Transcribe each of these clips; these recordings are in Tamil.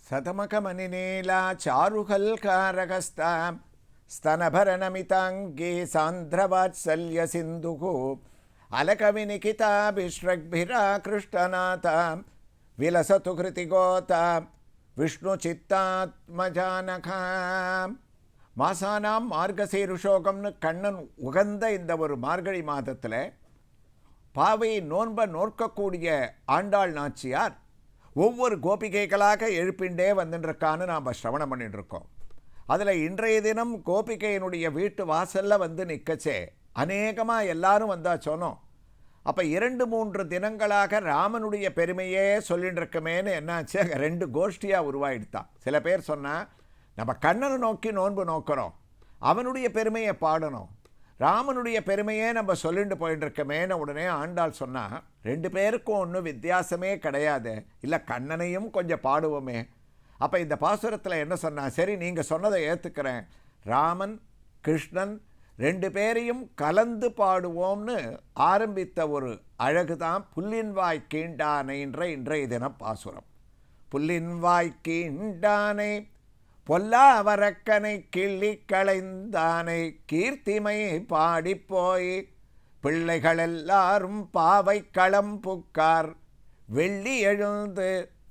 சதமகமணிநீலா சாருகல்காரகஸ்தாம் स्तनभरणमिताङ्गी सान्द्रवात्सल्यसिन्धुः अलकविनिकिताभिश्रग्भिराकृष्टनाथां विलसतु कृतिगोतां விஷ்ணுசித்தாத்மஜானகாம். மாசானாம் மார்கசீருஷோகம்னு கண்ணன் உகந்த இந்த ஒரு மார்கழி மாதத்தில் பாவை நோன்பை நோற்கக்கூடிய ஆண்டாள் நாச்சியார் ஒவ்வொரு கோபிகைகளாக எழுப்பிண்டே வந்துட்டுருக்கான்னு நாம் சிரவணம் பண்ணிட்டு இருக்கோம். அதில் இன்றைய தினம் கோபிகையினுடைய வீட்டு வாசலில் வந்து நிற்கச்சே அநேகமாக எல்லாரும் வந்தா சொன்னோம். அப்போ 2-3 தினங்களாக ராமனுடைய பெருமையே சொல்லிட்டு இருக்கமேன்னு என்னாச்சு, அங்கே 2 கோஷ்டியாக உருவாயிடுத்தான். சில பேர் சொன்னால் நம்ம கண்ணனை நோக்கி நோன்பு நோக்கிறோம், அவனுடைய பெருமையை பாடணும், ராமனுடைய பெருமையே நம்ம சொல்லிட்டு போயிட்டு இருக்கமேன்னு உடனே ஆண்டாள் சொன்னால் 2 பேருக்கும் ஒன்றும் வித்தியாசமே கிடையாது, இல்லை கண்ணனையும் கொஞ்சம் பாடுவோமே. அப்போ இந்த பாசுரத்தில் என்ன சொன்னால், சரி நீங்கள் சொன்னதை ஏற்றுக்கிறேன், ராமன் கிருஷ்ணன் 2 பேரையும் கலந்து பாடுவோம்னு ஆரம்பித்த ஒரு அழகு தான் புல்லின்வாய் கீண்டானைன்ற இன்றைய தின பாசுரம். புல்லின்வாய் கீண்டானை பொல்லாவரக்கனை கிள்ளி களைந்தானை கீர்த்திமை பாடிப்போய் பிள்ளைகள் எல்லாரும் பாவை களம் புக்கார் வெள்ளி எழுந்து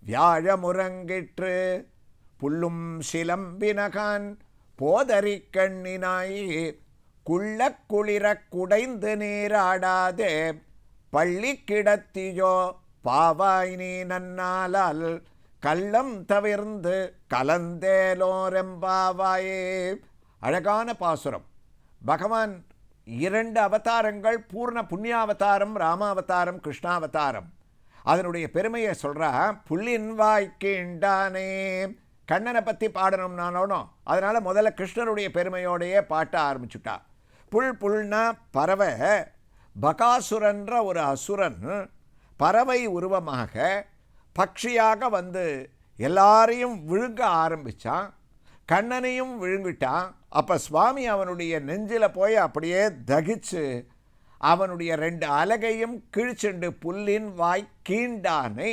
வியாழமுறங்கிற்று புல்லும் சிலம்பினகான் போதறி கண்ணினாய் குள்ள குளிர குடைந்து நீராடாதே பள்ளி கிடத்தியோ பாவாய் நீ நன்னாலால் கள்ளம் தவிர்ந்து கலந்தேலோரெம்பாவாயே. அழகான பாசுரம். பகவான் 2 அவதாரங்கள், பூர்ண புண்ணியாவதாரம் ராமாவதாரம், கிருஷ்ணாவதாரம். அதனுடைய பெருமையை சொல்கிறா. புல்லின் வாய்க்கீண்டானே, கண்ணனை பற்றி பாடணும் நானோனும், அதனால் முதல்ல கிருஷ்ணனுடைய பெருமையோடையே பாட்ட ஆரம்பிச்சுட்டா. புல்னா பறவை. பகாசுரன்ற ஒரு அசுரன் பறவை உருவமாக பக்ஷியாக வந்து எல்லாரையும் விழுங்க ஆரம்பித்தான், கண்ணனையும் விழுங்கிட்டான். அப்போ சுவாமி அவனுடைய நெஞ்சில் போய் அப்படியே தகிச்சு அவனுடைய 2 அலகையும் கிழிச்சுண்டு புல்லின் வாய் கீண்டானை,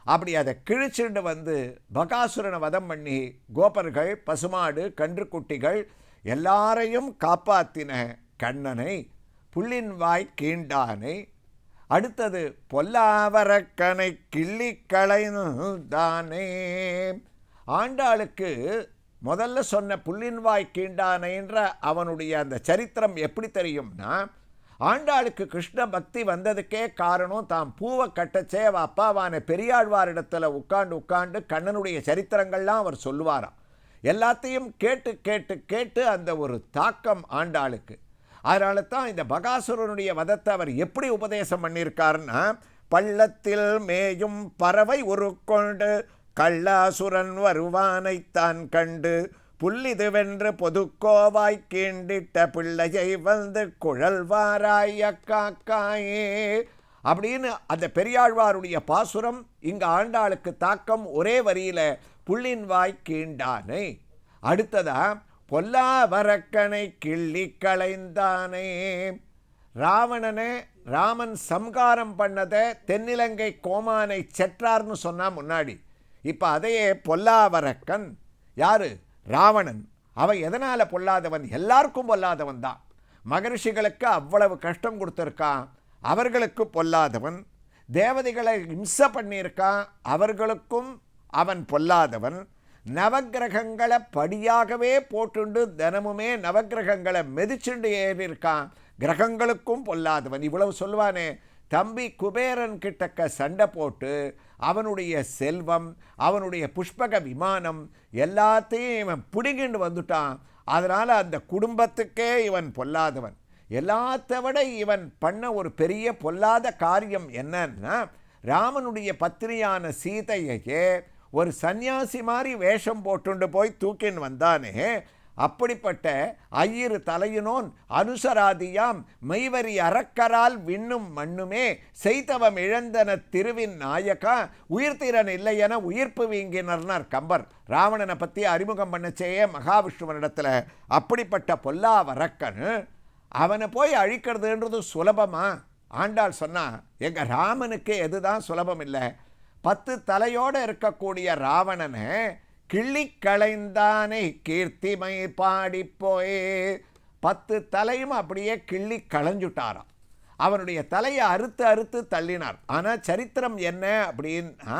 அப்படி அதை கிழிச்சுண்டு வந்து பகாசுரனை வதம் பண்ணி கோபர்கள், பசுமாடு, கன்றுக்குட்டிகள் எல்லாரையும் காப்பாற்றின கண்ணனை புல்லின் வாய் கீண்டானை. அடுத்தது பொல்லாவரக்கனை கிள்ளி களைந்தானே. ஆண்டாளுக்கு முதல்ல சொன்ன புல்லின் வாய் கீண்டானைன்ற அவனுடைய அந்த சரித்திரம் எப்படி தெரியும்னா, ஆண்டாளுக்கு கிருஷ்ண பக்தி வந்ததுக்கே காரணம் தாம் பூவை கட்டச்சே அவள் அப்பாவான பெரியாழ்வாரிடத்தில் உட்காண்டு கண்ணனுடைய சரித்திரங்கள்லாம் அவர் சொல்லுவாராம். எல்லாத்தையும் கேட்டு கேட்டு கேட்டு அந்த ஒரு தாக்கம் ஆண்டாளுக்கு. அதனால தான் இந்த பகாசுரனுடைய வதத்தை அவர் எப்படி உபதேசம் பண்ணியிருக்காருன்னா, பள்ளத்தில் மேயும் பறவை உருக்கொண்டு கள்ளாசுரன் வருவானைத்தான் கண்டு புல்லிது வென்று பொதுக்கோவாய் கீண்டிட்ட பிள்ளையை வந்து குழல்வாராய் அக்காக்காயே அப்படின்னு அந்த பெரியாழ்வாருடைய பாசுரம் இங்கே ஆண்டாளுக்கு தாக்கம். ஒரே வரியில் புல்லின் வாய் கீண்டானை. அடுத்ததா பொல்லாவரக்கனை கிள்ளி களைந்தானே. ராவணனை ராமன் சம்காரம் பண்ணதை தென்னிலங்கை கோமானை செற்றார்னு சொன்னால் முன்னாடி, இப்போ அதையே பொல்லாவரக்கன் யாரு? ராவணன். அவன் எதனால் பொல்லாதவன்? எல்லாருக்கும் பொல்லாதவன் தான். மகரிஷிகளுக்கு அவ்வளவு கஷ்டம் கொடுத்துருக்கான், அவர்களுக்கு பொல்லாதவன். தேவதைகளை இம்சை பண்ணியிருக்கான், அவர்களுக்கும் அவன் பொல்லாதவன். நவகிரகங்களை படியாகவே போட்டுண்டு தினமுமே நவகிரகங்களை மெதிச்சுண்டு ஏறியிருக்கான், கிரகங்களுக்கும் பொல்லாதவன். இவ்வளவு சொல்லுவானே. தம்பி குபேரன் கிட்டக்க சண்டை போட்டு அவனுடைய செல்வம், அவனுடைய புஷ்பக விமானம் எல்லாத்தையும் இவன் பிடிங்கிண்டு வந்துட்டான். அதனால் அந்த குடும்பத்துக்கே இவன் பொல்லாதவன். எல்லாத்த விட இவன் பண்ண ஒரு பெரிய பொல்லாத காரியம் என்னன்னா, ராமனுடைய பத்னியான சீதையே ஒரு சன்னியாசி மாதிரி வேஷம் போட்டுண்டு போய் தூக்கின்னு வந்தானே. அப்படிப்பட்ட ஐயிரு தலையினோன் அனுசராதியாம் மெய்வரி அறக்கரால் விண்ணும் மண்ணுமே செய்தவம் இழந்தன திருவின் நாயக்கா உயிர்த்திறன் இல்லையென உயிர்ப்பு வீங்கினர்னார் கம்பர். ராவணனை பற்றி அறிமுகம் பண்ணச்சேயே மகாவிஷ்ணுவனிடத்தில். அப்படிப்பட்ட பொல்லாவரக்கன் அவனை போய் அழிக்கிறதுன்றது சுலபமா? ஆண்டாள் சொன்னா, எங்கள் ராமனுக்கு எதுதான் சுலபம் இல்லை, 10 தலையோடு இருக்கக்கூடிய ராவணனை கிள்ளி களைந்தானை கீர்த்திமை பாடிப்போய் 10 தலையும் அப்படியே கிள்ளி களைஞ்சுட்டாராம். அவனுடைய தலையை அறுத்து அறுத்து தள்ளினார். ஆனால் சரித்திரம் என்ன அப்படின்னா,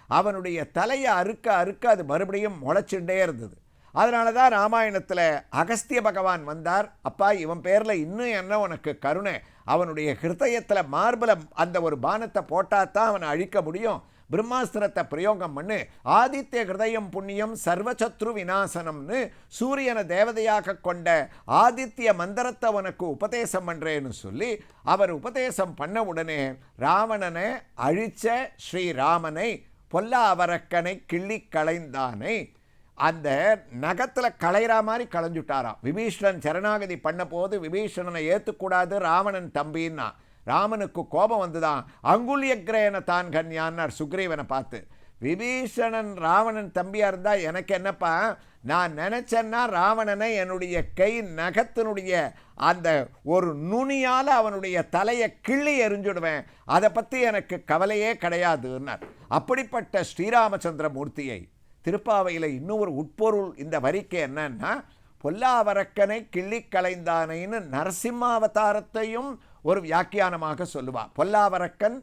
அவனுடைய தலையை அறுக்க அறுக்க அது மறுபடியும் முளைச்சுட்டே இருந்தது. அதனால தான் ராமாயணத்தில் அகஸ்திய பகவான் வந்தார். அப்பா, இவன் பேரில் இன்னும் என்ன உனக்கு கருணை, அவனுடைய ஹிருதயத்தில் மார்பல அந்த ஒரு பானத்தை போட்டால் தான் அவனை அழிக்க முடியும், பிரம்மாஸ்திரத்தை பிரயோகம் பண்ணு, ஆதித்ய ஹிருதயம் புண்ணியம் சர்வசத்ரு விநாசனம்னு சூரியனை தேவதையாக கொண்ட ஆதித்ய மந்திரத்தை உனக்கு உபதேசம் பண்ணுறேன்னு சொல்லி அவர் உபதேசம் பண்ண உடனே ராவணனை அழிச்ச ஸ்ரீராமனை, பொல்லாவரக்கனை கிள்ளி களைந்தானை அந்த நகத்தில் களைகிற மாதிரி களைஞ்சுட்டாராம். விபீஷணன் சரணாகதி பண்ண போது விபீஷணனை ஏற்றுக்கூடாது ராவணன் தம்பின்னா, ராமனுக்கு கோபம் வந்துதான். அங்குல்யக்ரேன தான் கன்யான்னார் சுக்ரீவனை பார்த்து. விபீஷணன் ராவணன் தம்பியாக இருந்தால் எனக்கு என்னப்பா, நான் நினச்சேன்னா ராவணனை என்னுடைய கை நகத்தினுடைய அந்த ஒரு நுனியால் அவனுடைய தலையை கிள்ளி எறிஞ்சுடுவேன், அதை பற்றி எனக்கு கவலையே கிடையாதுன்னார். அப்படிப்பட்ட ஸ்ரீராமச்சந்திரமூர்த்தியை திருப்பாவையில் இன்னொரு உட்பொருள் இந்த வரிக்கு என்னன்னா, பொல்லாவரக்கனை கிள்ளி களைந்தானைன்னு நரசிம்மாவதாரத்தையும் ஒரு வியாக்கியானமாக சொல்லுவாள். பொல்லாவரக்கன்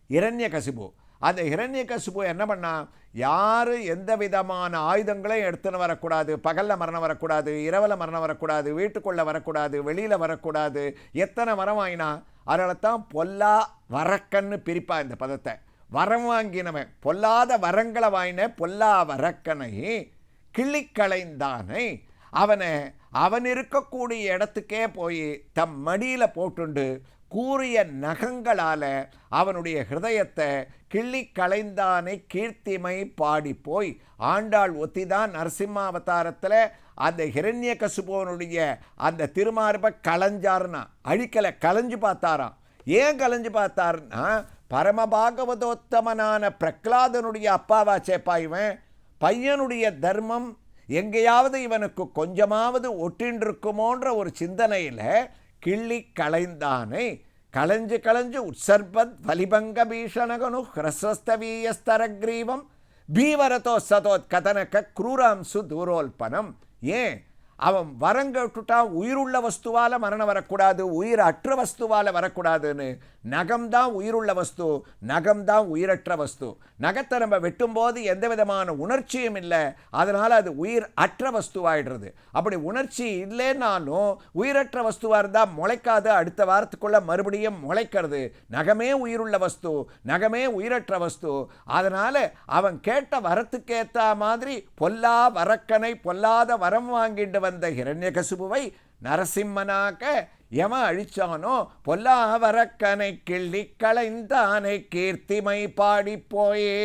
இரண்யகசிபு. அந்த இரண்யகசிபு என்ன பண்ணா, யார் எந்த விதமான ஆயுதங்களையும் எடுத்துன்னு வரக்கூடாது, பகலில் மரணம் வரக்கூடாது, இரவில் மரணம் வரக்கூடாது, வீட்டுக்குள்ளே வரக்கூடாது, வெளியில் வரக்கூடாது, எத்தனை மரம் வாங்கினா. அதனால தான் பொல்லா வரக்கன்னு பிரிப்பா இந்த பதத்தை. வரம் வாங்கினவன், பொல்லாத வரங்களை வாங்கின பொல்லா வரக்கனை கிள்ளி களைந்தானை, அவன் இருக்கக்கூடிய இடத்துக்கே போய் தம் மடியில் போட்டுண்டு கூறிய நகங்களால் அவனுடைய ஹிருதயத்தை கிள்ளி களைந்தானை கீர்த்திமை பாடி போய். ஆண்டாள் ஒத்திதான் நரசிம்மாவதாரத்தில் அந்த ஹிரண்யகசிபுவனுடைய அந்த திருமார்பை களைஞ்சார்னா, அழிக்கலை, களைஞ்சு பார்த்தாராம். ஏன் களைஞ்சு பார்த்தாருன்னா, பரமபாகவதோத்தமனான பிரகலாதனுடைய அப்பாவாச்சேப்பா இவன், பையனுடைய தர்மம் எங்கேயாவது இவனுக்கு கொஞ்சமாவது ஒட்டின்றிருக்குமோன்ற ஒரு சிந்தனையில் கிள்ளி களைந்தானை. களைஞ்சு களைஞ்சு உற்சர்பத் வலிபங்க பீஷணகனு ஹ்ரஸ்வஸ்தவீயஸ்தரக்ரீவம் பீவரதோ சதோத் கதனக குரூராம்சு தூரோல்பனம். ஏன் அவன் வரம் கேட்டுட்டான், உயிருள்ள வஸ்துவால் மரணம் வரக்கூடாது, உயிர் அற்ற வஸ்துவால் வரக்கூடாதுன்னு. நகம்தான் உயிருள்ள வஸ்து, நகம்தான் உயிரற்ற வஸ்து. நகத்தை நம்ம வெட்டும்போது எந்த விதமான உணர்ச்சியும் இல்லை, அதனால் அது உயிர் அற்ற வஸ்துவாயிடுறது. அப்படி உணர்ச்சி இல்லைன்னாலும் உயிரற்ற வஸ்துவாக இருந்தால் முளைக்காது, அடுத்த வாரத்துக்குள்ளே மறுபடியும் முளைக்கிறது. நகமே உயிருள்ள வஸ்து, நகமே உயிரற்ற வஸ்து. அதனால் அவன் கேட்ட வரத்துக்கேற்ற மாதிரி பொல்லா வரக்கனை பொல்லாத வரம் வாங்கிட்டு வந்த ஹிரண்யகசிபுவை நரசிம்மனாக எவன் அழிச்சானோ, பொல்லாவரக்கனை கிள்ளி களைந்தானை கீர்த்திமை பாடி போயே.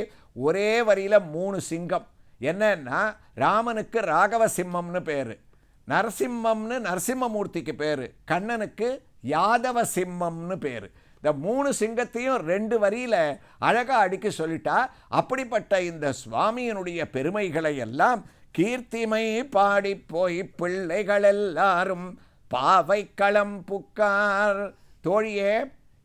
ஒரே வரியில் 3 சிங்கம். என்னன்னா, ராமனுக்கு ராகவ சிம்மம்னு பேர், நரசிம்மம்னு நரசிம்மமூர்த்திக்கு பேர், கண்ணனுக்கு யாதவ சிம்மம்னு பேர். இந்த 3 சிங்கத்தையும் 2 வரியில் அழகாக அடுக்கி சொல்லிட்டா. அப்படிப்பட்ட இந்த சுவாமியினுடைய பெருமைகளை எல்லாம் கீர்த்திமை பாடி போய் பிள்ளைகள் எல்லாரும் பாவை களம் புக்கார். தோழியே,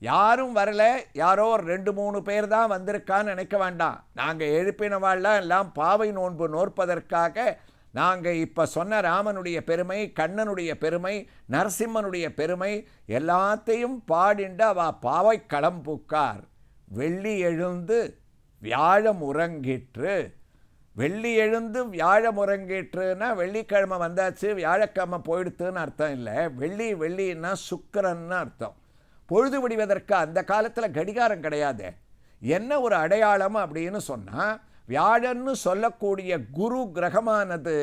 யாரும் வரல, யாரோ 2-3 பேர் தான் வந்திருக்கான்னு நினைக்க வேண்டாம். நாங்கள் எழுப்பினவாள்லாம் எல்லாம் பாவை நோன்பு நோற்பதற்காக நாங்கள் இப்போ சொன்ன ராமனுடைய பெருமை, கண்ணனுடைய பெருமை, நரசிம்மனுடைய பெருமை எல்லாத்தையும் பாடிண்டு அவ பாவை களம் புக்கார். வெள்ளி எழுந்து வியாழம் உறங்கிற்று. வெள்ளி எழுந்து வியாழம் உறங்கிட்டுன்னா வெள்ளிக்கிழமை வந்தாச்சு, வியாழக்கிழமை போயிடுத்துன்னு அர்த்தம் இல்லை. வெள்ளின்னா சுக்கிரன்னு அர்த்தம். பொழுது விடுவதற்கு அந்த காலத்தில் கடிகாரம் கிடையாது. என்ன ஒரு அடையாளம் அப்படின்னு சொன்னால், வியாழன்னு சொல்லக்கூடிய குரு கிரகமானது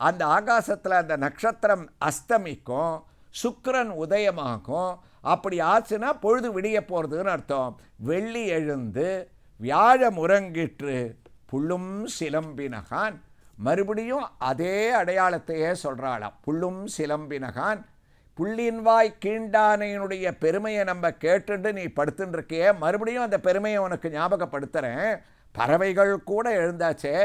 அந்த ஆகாசத்தில் அந்த நட்சத்திரம் அஸ்தமிக்கும், சுக்கிரன் உதயமாகும். அப்படி ஆச்சுன்னா பொழுது விடிய போகிறதுன்னு அர்த்தம். வெள்ளி எழுந்து வியாழம் உறங்கிற்று புள்ளும் சிலம்பினகான். மறுபடியும் அதே அடையாளத்தையே சொல்கிறாளாம். புள்ளும் சிலம்பினகான், புள்ளின்வாய் கீண்டானையினுடைய பெருமையை நம்ம கேட்டுட்டு நீ படுத்துட்டுருக்கியே, மறுபடியும் அந்த பெருமையை உனக்கு ஞாபகப்படுத்துகிறேன். பறவைகள் கூட எழுந்தாச்சே,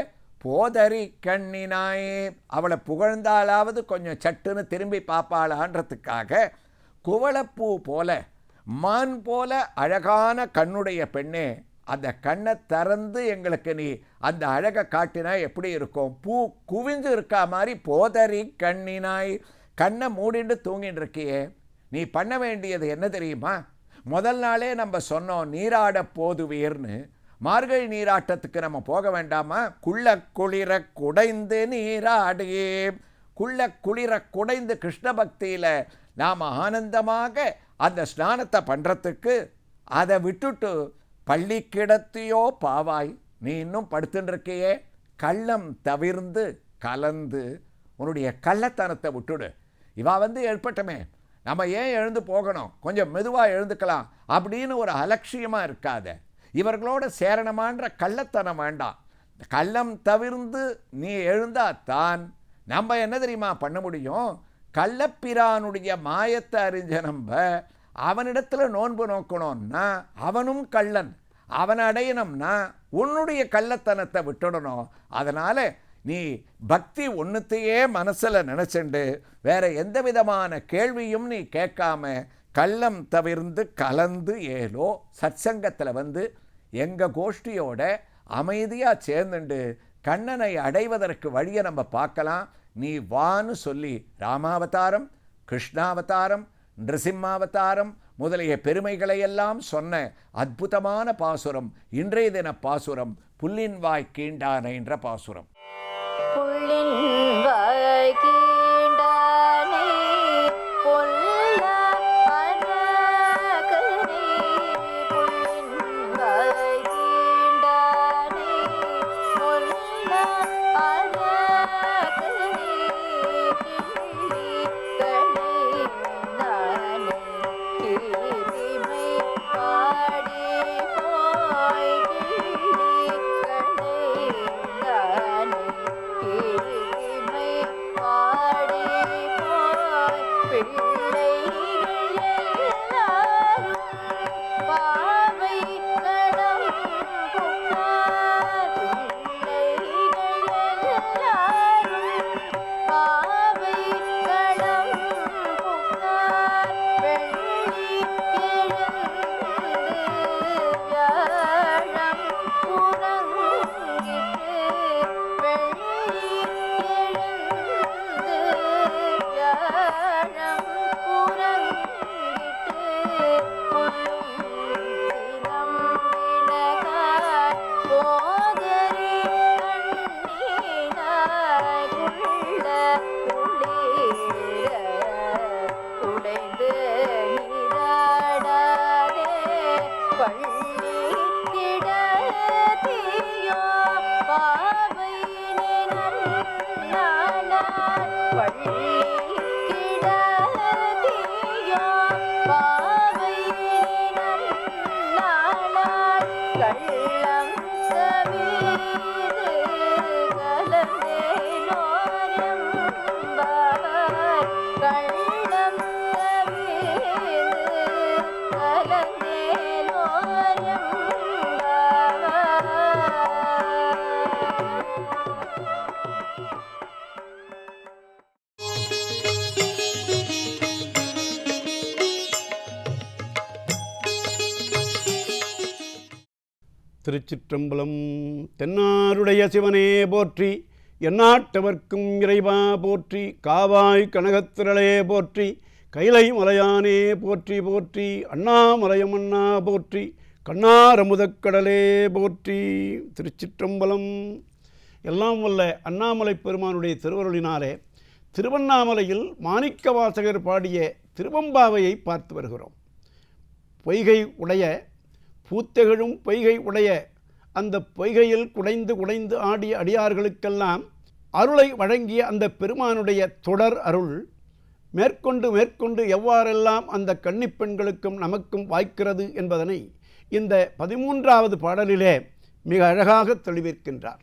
போதறி கண்ணினாயே. அவளை புகழ்ந்தாலாவது கொஞ்சம் சட்டுன்னு திரும்பி பார்ப்பாளான்றதுக்காக குவளப்பூ போல மான் போல அழகான கண்ணுடைய பெண்ணே, அந்த கண்ணை திறந்து எங்களுக்கு நீ அந்த அழகை காட்டினா எப்படி இருக்கும்? பூ குவிஞ்சு இருக்கா மாதிரி போதறி கண்ணினாய். கண்ணை மூடிட்டு தூங்கிட்டு இருக்கியே, நீ பண்ண வேண்டியது என்ன தெரியுமா? முதல் நாளே நம்ம சொன்னோம் நீராட போதுவீர்னு. மார்கழி நீராட்டத்துக்கு நம்ம போக வேண்டாமா? குள்ள குளிர குடைந்து நீராடியே. குள்ள குளிர குடைந்து கிருஷ்ண பக்தியில் நாம் ஆனந்தமாக அந்த ஸ்நானத்தை பண்ணுறதுக்கு அதை விட்டுட்டு பள்ளி கிடத்தியோ பாவாய், நீ இன்னும் படுத்துட்டு இருக்கையே. கள்ளம் தவிர்ந்து கலந்து உன்னுடைய கள்ளத்தனத்தை விட்டுடு. இவா எழுப்பட்டமே, நம்ம ஏன் எழுந்து போகணும், கொஞ்சம் மெதுவாக எழுந்துக்கலாம் அப்படின்னு ஒரு அலட்சியமாக இருக்காத. இவர்களோட சேரணமான்ற கள்ளத்தனம் வேண்டாம். கள்ளம் தவிர்ந்து நீ எழுந்தாத்தான் நம்ம என்ன தெரியுமா பண்ண முடியும்? கள்ளப்பிரானுடைய மாயத்தை அறிஞ்ச நம்ம அவனிடத்தில் நோன்பு நோக்கணும்னா அவனும் கள்ளன், அவனை அடையணும்னா உன்னுடைய கள்ளத்தனத்தை விட்டுடணும். அதனால் நீ பக்தி ஒன்றுத்தையே மனசில் நினச்சிண்டு வேற எந்த விதமான கேள்வியும் நீ கேட்காம கள்ளம் தவிர்ந்து கலந்து ஏலோ சத்சங்கத்தில் எங்கள் கோஷ்டியோட அமைதியாக சேர்ந்துண்டு கண்ணனை அடைவதற்கு வழியை நம்ம பார்க்கலாம். நீ வான்னு சொல்லி ராமாவதாரம், கிருஷ்ணாவதாரம், நிருசிம்மாவதாரம் முதலிய பெருமைகளையெல்லாம் சொன்ன அற்புதமான பாசுரம் இன்றைய தின பாசுரம் புல்லின் வாய் கீண்டானை என்ற பாசுரம். திருச்சிற்றம்பலம். தென்னாருடைய சிவனே போற்றி, எந்நாட்டவர்க்கும் இறைவா போற்றி, காவாய் கனகத்திரளே போற்றி, கைலை மலையானே போற்றி போற்றி, அண்ணாமலையமண்ணா போற்றி, கண்ணாரமுதக்கடலே போற்றி. திருச்சிற்றம்பலம். எல்லாம் வல்ல அண்ணாமலை பெருமானுடைய திருவருளினாலே திருவண்ணாமலையில் மாணிக்க வாசகர் பாடிய திருவம்பாவையை பார்த்து வருகிறோம். பொய்கை உடைய பூத்தெகழும் பொய்கை உடைய அந்த பொய்கையில் குடைந்து குடைந்து ஆடிய அடியார்களுக்கெல்லாம் அருளை வழங்கிய அந்த பெருமானுடைய தொடர் அருள் மேற்கொண்டு மேற்கொண்டு எவ்வாறெல்லாம் அந்த கன்னிப்பெண்களுக்கும் நமக்கும் வாய்க்கிறது என்பதனை இந்த 13வது பாடலிலே மிக அழகாக தெளிவிக்கின்றார்.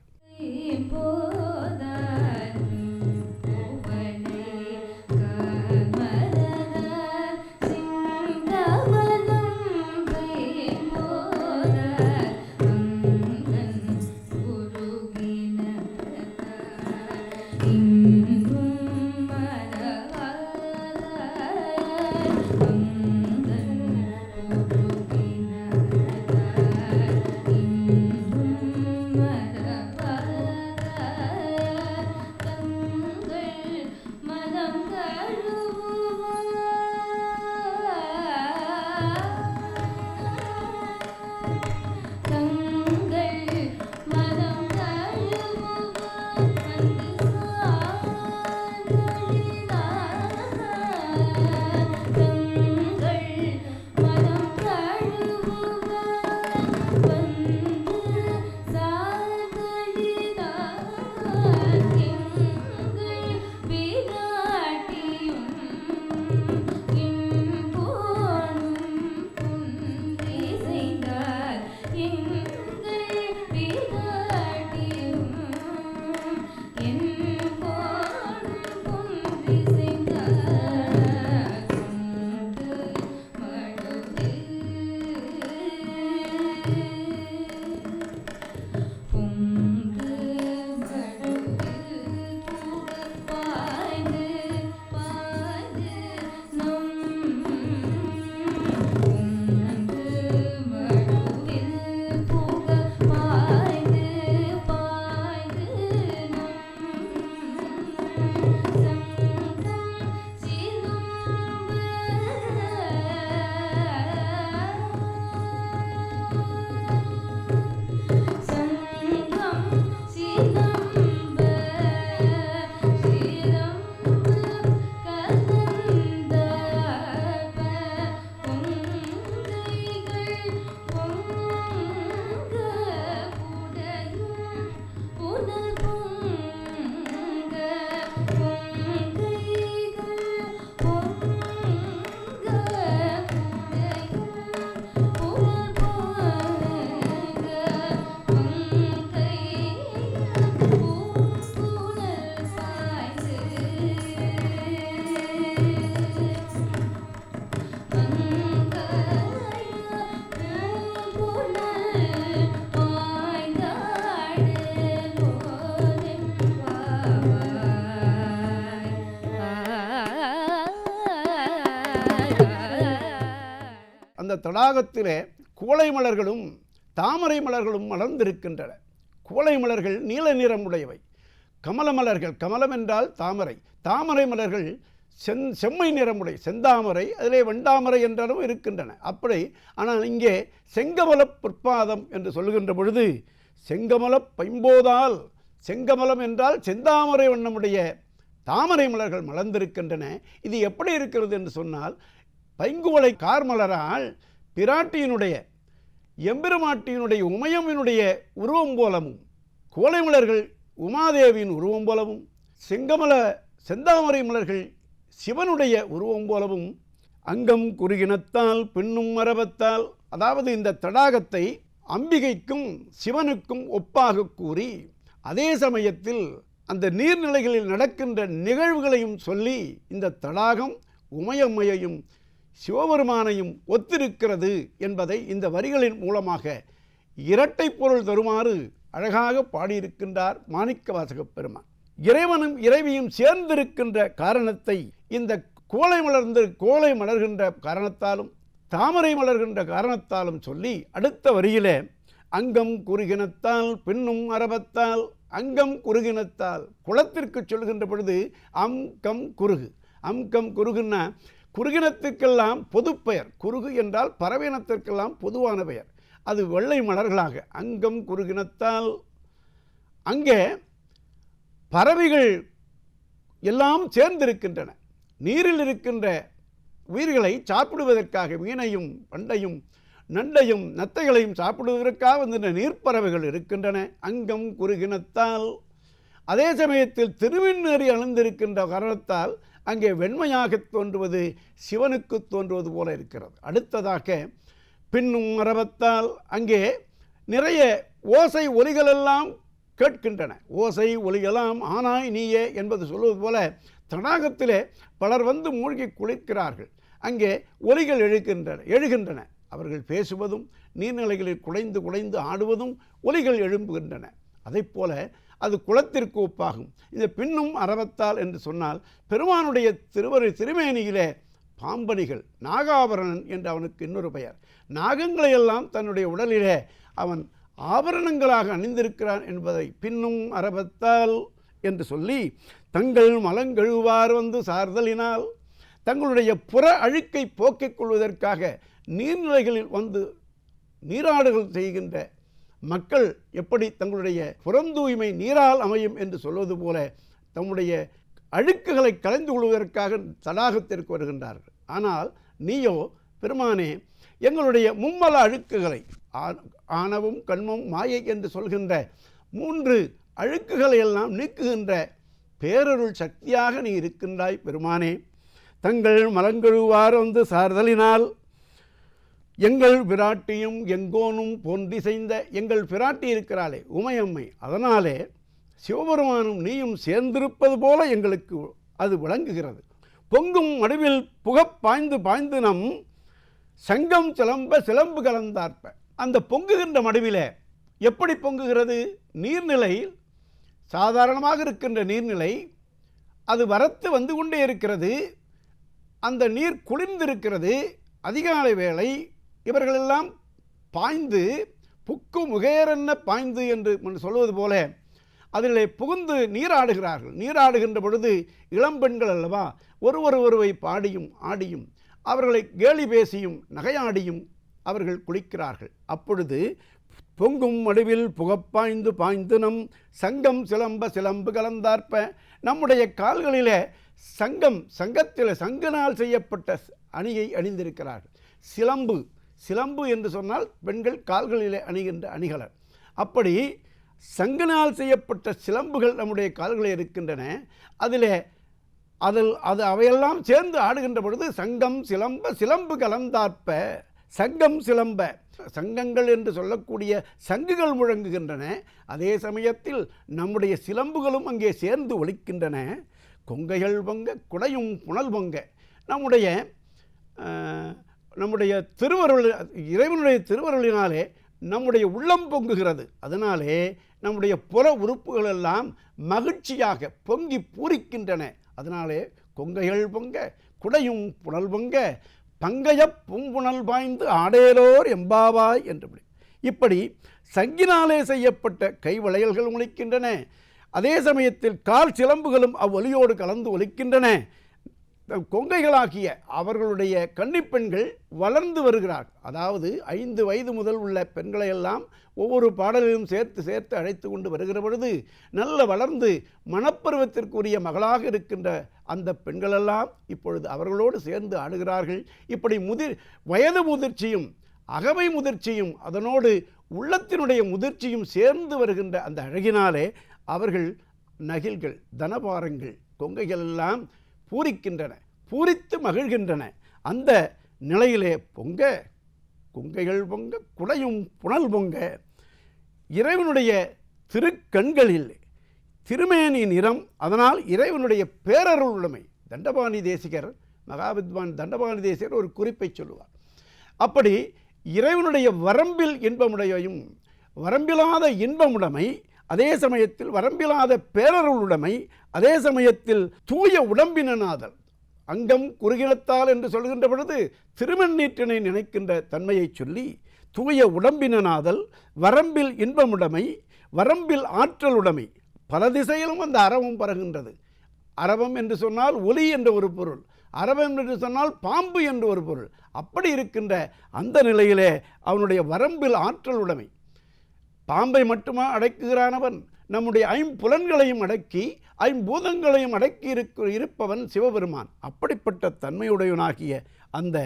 அந்த தடாகத்திலே குவளை மலர்களும் தாமரை மலர்களும் மலர்ந்திருக்கின்றன. குவளை மலர்கள் நீல நிறமுடையவை. கமல மலர்கள், கமலம் என்றால் தாமரை, தாமரை மலர்கள் செம்மை நிறமுடைய செந்தாமரை, அதிலே வெண்டாமரை என்றாலும் இருக்கின்றன. அப்படி ஆனால் இங்கே செங்கமல பிற்பாதம் என்று சொல்லுகின்ற பொழுது செங்கமல பைம்போதால், செங்கமலம் என்றால் செந்தாமரை வண்ணமுடைய தாமரை மலர்கள் மலர்ந்திருக்கின்றன. இது எப்படி இருக்கிறது என்று சொன்னால், பைங்குவளை கார்மலரால் பிராட்டியினுடைய எம்பெருமாட்டியினுடைய உமையம்மினுடைய உருவம் போலவும், கோலை மலர்கள் உமாதேவியின் உருவம் போலவும், செந்தாமரை மலர்கள் சிவனுடைய உருவம் போலவும், அங்கம் குறுகினத்தால் பின்னும் மரபத்தால், அதாவது இந்த தடாகத்தை அம்பிகைக்கும் சிவனுக்கும் ஒப்பாக கூறி அதே சமயத்தில் அந்த நீர்நிலைகளில் நடக்கின்ற நிகழ்வுகளையும் சொல்லி இந்த தடாகம் உமையம்மையையும் சிவபெருமானையும் ஒத்திருக்கிறது என்பதை இந்த வரிகளின் மூலமாக இரட்டை பொருள் தருமாறு அழகாக பாடியிருக்கின்றார் மாணிக்கவாசகப் பெருமான். இறைவனும் இறைவியும் சேர்ந்திருக்கின்ற காரணத்தை இந்த கோலை மலர்கின்ற காரணத்தாலும் தாமரை மலர்கின்ற காரணத்தாலும் சொல்லி அடுத்த வரியிலே அங்கம் குறுகினத்தால் பின்னும் அரபத்தால், அங்கம் குறுகினத்தால் குளத்திற்கு சொல்கின்ற பொழுது அம்கம் குறுகு, அம்கம் குறுகுன்னா குறுகினத்துக்கெல்லாம் பொதுப்பெயர், குறுகு என்றால் பறவையினத்திற்கெல்லாம் பொதுவான பெயர், அது வெள்ளை மலர்களாக அங்கம் குறுகினத்தால். அங்கே பறவைகள் எல்லாம் சேர்ந்திருக்கின்றன. நீரில் இருக்கின்ற உயிர்களை சாப்பிடுவதற்காக மீனையும் பண்டையும் நண்டையும் நத்தைகளையும் சாப்பிடுவதற்காக வந்த நீர்ப்பறவைகள் இருக்கின்றன. அங்கம் குறுகினத்தால். அதே சமயத்தில் திருவிண்ணேறி அணிந்திருக்கின்ற காரணத்தால் அங்கே வெண்மையாக தோன்றுவது சிவனுக்கு தோன்றுவது போல இருக்கிறது. அடுத்ததாக பின்னும் மரபத்தால் அங்கே நிறைய ஓசை ஒலிகளெல்லாம் கேட்கின்றன. ஓசை ஒலிகளாம் ஆனாய் நீயே என்பது சொல்வது போல தடாகத்திலே பலர் வந்து மூழ்கி குளிக்கிறார்கள். அங்கே ஒலிகள் எழுகின்றன. அவர்கள் பேசுவதும் நீர்நிலைகளில் குடைந்து குடைந்து ஆடுவதும் ஒலிகள் எழும்புகின்றன. அதைப்போல அது குளத்திற்கு ஒப்பாகும். இந்த பின்னும் அரவத்தால் என்று சொன்னால் பெருமானுடைய திருமேனியிலே பாம்பணிகள், நாகாபரணன் என்று அவனுக்கு இன்னொரு பெயர், நாகங்களையெல்லாம் தன்னுடைய உடலிலே அவன் ஆபரணங்களாக அணிந்திருக்கிறான் என்பதை பின்னும் அரபத்தால் என்று சொல்லி, தங்கள் மலங்கழுவார் வந்து சார்தலினால், தங்களுடைய புற அழுக்கை போக்கிக் கொள்வதற்காக நீர்நிலைகளில் வந்து நீராடுகள் செய்கின்ற மக்கள் எப்படி தங்களுடைய புறந்தூய்மை நீரால் அமையும் என்று சொல்வது போல தம்முடைய அழுக்குகளை கலைந்து கொள்வதற்காக தடாகத்திற்கு வருகின்றார்கள். ஆனால் நீயோ பெருமானே எங்களுடைய மும்மல அழுக்குகளை, ஆணவம் கண்மம் மாயை என்று சொல்கின்ற 3 அழுக்குகளை எல்லாம் நீக்குகின்ற பேரருள் சக்தியாக நீ இருக்கின்றாய் பெருமானே. தங்கள் மலங்கழுவார் வந்து சார்தலினால், எங்கள் பிராட்டியும் எங்கோனும் போன்றிசைந்த, எங்கள் பிராட்டி இருக்கிறாளே உமையம்மை, அதனாலே சிவபெருமானும் நீயும் சேர்ந்திருப்பது போல எங்களுக்கு அது விளங்குகிறது. பொங்கும் மடுவில் புகப் பாய்ந்து பாய்ந்து நம் சங்கம் சிலம்ப சிலம்பு கலந்தார்ப்ப. அந்த பொங்குகின்ற மடுவிலே எப்படி பொங்குகிறது? நீர்நிலையில் சாதாரணமாக இருக்கின்ற நீர்நிலை அது வரத்து வந்து கொண்டே இருக்கிறது. அந்த நீர் குளிர்ந்திருக்கிறது. அதிகாலை வேளை இவர்களெல்லாம் பாய்ந்து புக்கு முகேரென்ன பாய்ந்து என்று சொல்வது போல அதிலே புகுந்து நீராடுகிறார்கள். நீராடுகின்ற பொழுது இளம்பெண்கள் அல்லவா, ஒருவரை பாடியும் ஆடியும் அவர்களை கேலி பேசியும் நகையாடியும் அவர்கள் குளிக்கிறார்கள். அப்பொழுது பொங்கும் மடுவில் புகப்பாய்ந்து பாய்ந்து நம் சங்கம் சிலம்ப சிலம்பு கலந்தார்ப்ப, நம்முடைய கால்களிலே சங்கத்தில் சங்கனால் செய்யப்பட்ட அணியை அணிந்திருக்கிறார்கள். சிலம்பு என்று சொன்னால் பெண்கள் கால்களிலே அணிகின்ற அணிகலர். அப்படி சங்கனால் செய்யப்பட்ட சிலம்புகள் நம்முடைய கால்களில் இருக்கின்றன. அவையெல்லாம் சேர்ந்து ஆடுகின்ற பொழுது சங்கம் சிலம்ப சிலம்பு கலந்தார்ப்ப, சங்கம் சிலம்ப, சங்கங்கள் என்று சொல்லக்கூடிய சங்குகள் முழங்குகின்றன. அதே சமயத்தில் நம்முடைய சிலம்புகளும் அங்கே சேர்ந்து ஒலிக்கின்றன. கொங்கைகள் பொங்க குடையும் புனல் பொங்க. நம்முடைய திருவருள், இறைவனுடைய திருவருளினாலே நம்முடைய உள்ளம் பொங்குகிறது. அதனாலே நம்முடைய புற உறுப்புகள் எல்லாம் மகிழ்ச்சியாக பொங்கி பூரிக்கின்றன. அதனாலே கொங்கைகள் பொங்க குடையும் புனல் பொங்க பங்கைய பூம்புணல் பாய்ந்து ஆடேலோர் எம்பாவாய் என்று இப்படி சங்கினாலே செய்யப்பட்ட கைவளையல்கள் ஒலிக்கின்றன. அதே சமயத்தில் கால் சிலம்புகளும் அவ்வொலியோடு கலந்து ஒலிக்கின்றன. கொங்கைகளாகிய அவர்களுடைய கன்னிப்பெண்கள் வளர்ந்து வருகிறார். அதாவது 5 வயது முதல் உள்ள பெண்களையெல்லாம் ஒவ்வொரு பாடலிலும் சேர்த்து சேர்த்து அழைத்து கொண்டு வருகிற பொழுது நல்ல வளர்ந்து மணப்பருவத்திற்குரிய மகளாக இருக்கின்ற அந்த பெண்களெல்லாம் இப்பொழுது அவர்களோடு சேர்ந்து ஆடுகிறார்கள். இப்படி வயது முதிர்ச்சியும் அகவை முதிர்ச்சியும் அதனோடு உள்ளத்தினுடைய முதிர்ச்சியும் சேர்ந்து வருகின்ற அந்த அழகினாலே அவர்கள் நகில்கள் தனபாரங்கள் கொங்கைகள் எல்லாம் பூரிக்கின்றன, பூரித்து மகிழ்கின்றன. அந்த நிலையிலே பொங்க கொங்கைகள் பொங்க குடையும் புனல் பொங்க இறைவனுடைய திருக்கண்களில் திருமேனி நிறம். அதனால் இறைவனுடைய பேரருள் உடைமை. தண்டபாணி தேசிகர் மகாவித்வான் தண்டபாணி தேசிகர் ஒரு குறிப்பை சொல்லுவார். அப்படி இறைவனுடைய வரம்பில் இன்பமுடையும் வரம்பிலாத இன்பமுடைமை, அதே சமயத்தில் வரம்பிலாத பேரருளுடைமை, அதே சமயத்தில் தூய உடம்பினாதல். அங்கம் குறுகினத்தால் என்று சொல்கின்ற பொழுது திருமண்ணீற்றினை நினைக்கின்ற தன்மையை சொல்லி தூய உடம்பினாதல், வரம்பில் இன்பமுடைமை, வரம்பில் ஆற்றலுடைமை. பல திசையிலும் அந்த அரவம் பரகின்றது. அரவம் என்று சொன்னால் ஒலி என்ற ஒரு பொருள், அரவம் என்று சொன்னால் பாம்பு என்று ஒரு பொருள். அப்படி இருக்கின்ற அந்த நிலையிலே அவனுடைய வரம்பில் ஆற்றலுடைமை. பாம்பை மட்டுமா அடக்குகிறானவன்? நம்முடைய 5 புலன்களையும் அடக்கி 5 பூதங்களையும் அடக்கி இருப்பவன் சிவபெருமான். அப்படிப்பட்ட தன்மையுடையவனாகிய அந்த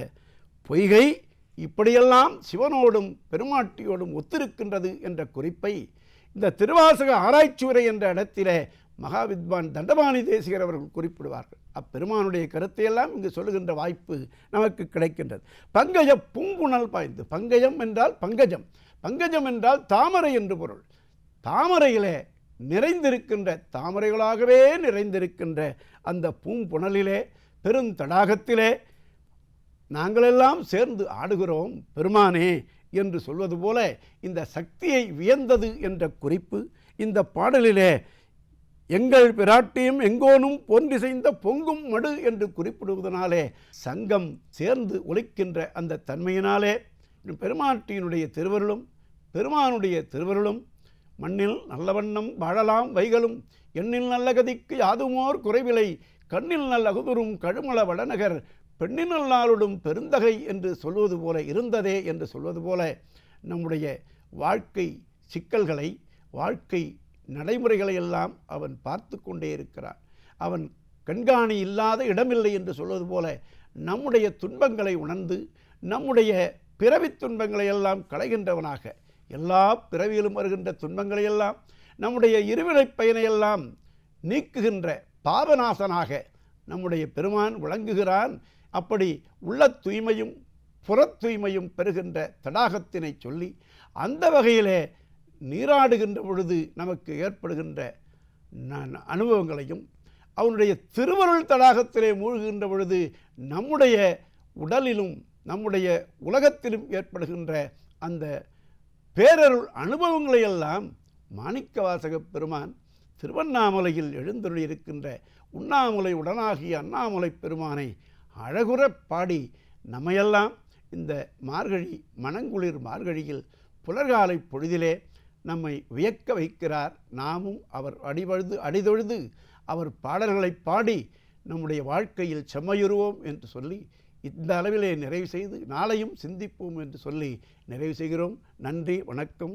பொய்கை இப்படியெல்லாம் சிவனோடும் பெருமாட்டியோடும் ஒத்திருக்கின்றது என்ற குறிப்பை இந்த திருவாசக ஆராய்ச்சி உரை என்ற இடத்திலே மகாவித்வான் தண்டபாணி தேசிகர் அவர்கள் குறிப்பிடுவார்கள். அப்பெருமானுடைய கருத்தையெல்லாம் இங்கு சொல்லுகின்ற வாய்ப்பு நமக்கு கிடைக்கின்றது. பங்கஜ பூங்குணல் பாய்ந்து, பங்கஜம் என்றால் பங்கஜம், பங்கஜம் என்றால் தாமரை என்று பொருள். தாமரையிலே நிறைந்திருக்கின்ற, தாமரைகளாகவே நிறைந்திருக்கின்ற அந்த பூம்புணலிலே பெருந்தடாகத்திலே நாங்களெல்லாம் சேர்ந்து ஆடுகிறோம் பெருமானே என்று சொல்வது போல இந்த சக்தியை வியந்தது என்ற குறிப்பு இந்த பாடலிலே எங்கள் பிராட்டியும் எங்கோனும் பொன்றிசைந்த பொங்கும் மடு என்று குறிப்பிடுவதனாலே சங்கம் சேர்ந்து ஒலிக்கின்ற அந்த தன்மையினாலே பெருமாட்டியினுடைய திருவருளும் பெருமானுடைய திருவருளும் மண்ணில் நல்ல வண்ணம் வாழலாம் வைகளும் எண்ணில் நல்ல கதிக்கு யாதுமோர் குறைவிலை கண்ணில் நல்ல அகுதுரும் கழுமல வடநகர் பெண்ணினல்லாளுடும் பெருந்தகை என்று சொல்வது போல இருந்ததே என்று சொல்வது போல நம்முடைய வாழ்க்கை சிக்கல்களை, வாழ்க்கை நடைமுறைகளை எல்லாம் அவன் பார்த்து கொண்டே இருக்கிறான். அவன் கண்காணி இல்லாத இடமில்லை என்று சொல்வது போல நம்முடைய துன்பங்களை உணர்ந்து நம்முடைய பிறவி துன்பங்களை எல்லாம் களைகின்றவனாக, எல்லா பிறவியிலும் வருகின்ற துன்பங்களையெல்லாம் நம்முடைய இருவினை பயனையெல்லாம் நீக்குகின்ற பாவநாசனாக நம்முடைய பெருமான் விளங்குகிறான். அப்படி உள்ள தூய்மையும் புறத் தூய்மையும் பெறுகின்ற தடாகத்தினை சொல்லி அந்த வகையிலே நீராடுகின்ற பொழுது நமக்கு ஏற்படுகின்ற அனுபவங்களையும் அவனுடைய திருவருள் தடாகத்திலே மூழ்குகின்ற பொழுது நம்முடைய உடலிலும் நம்முடைய உலகத்திலும் ஏற்படுகின்ற அந்த பேரருள் அனுபவங்களையெல்லாம் மாணிக்கவாசக பெருமான் திருவண்ணாமலையில் எழுந்தருளியிருக்கின்ற உண்ணாமலை உடனாகிய அண்ணாமலை பெருமானை அழகுற பாடி நம்மையெல்லாம் இந்த மார்கழி மணங்குளிர் மார்கழியில் புலர்காலை பொழுதிலே நம்மை வியக்க வைக்கிறார். நாமும் அவர் அடிதொழுது அவர் பாடல்களை பாடி நம்முடைய வாழ்க்கையில் செம்மையுறுவோம் என்று சொல்லி இந்த அளவிலே நிறைவு செய்து நாளையும் சிந்திப்போம் என்று சொல்லி நிறைவு செய்கிறோம். நன்றி, வணக்கம்.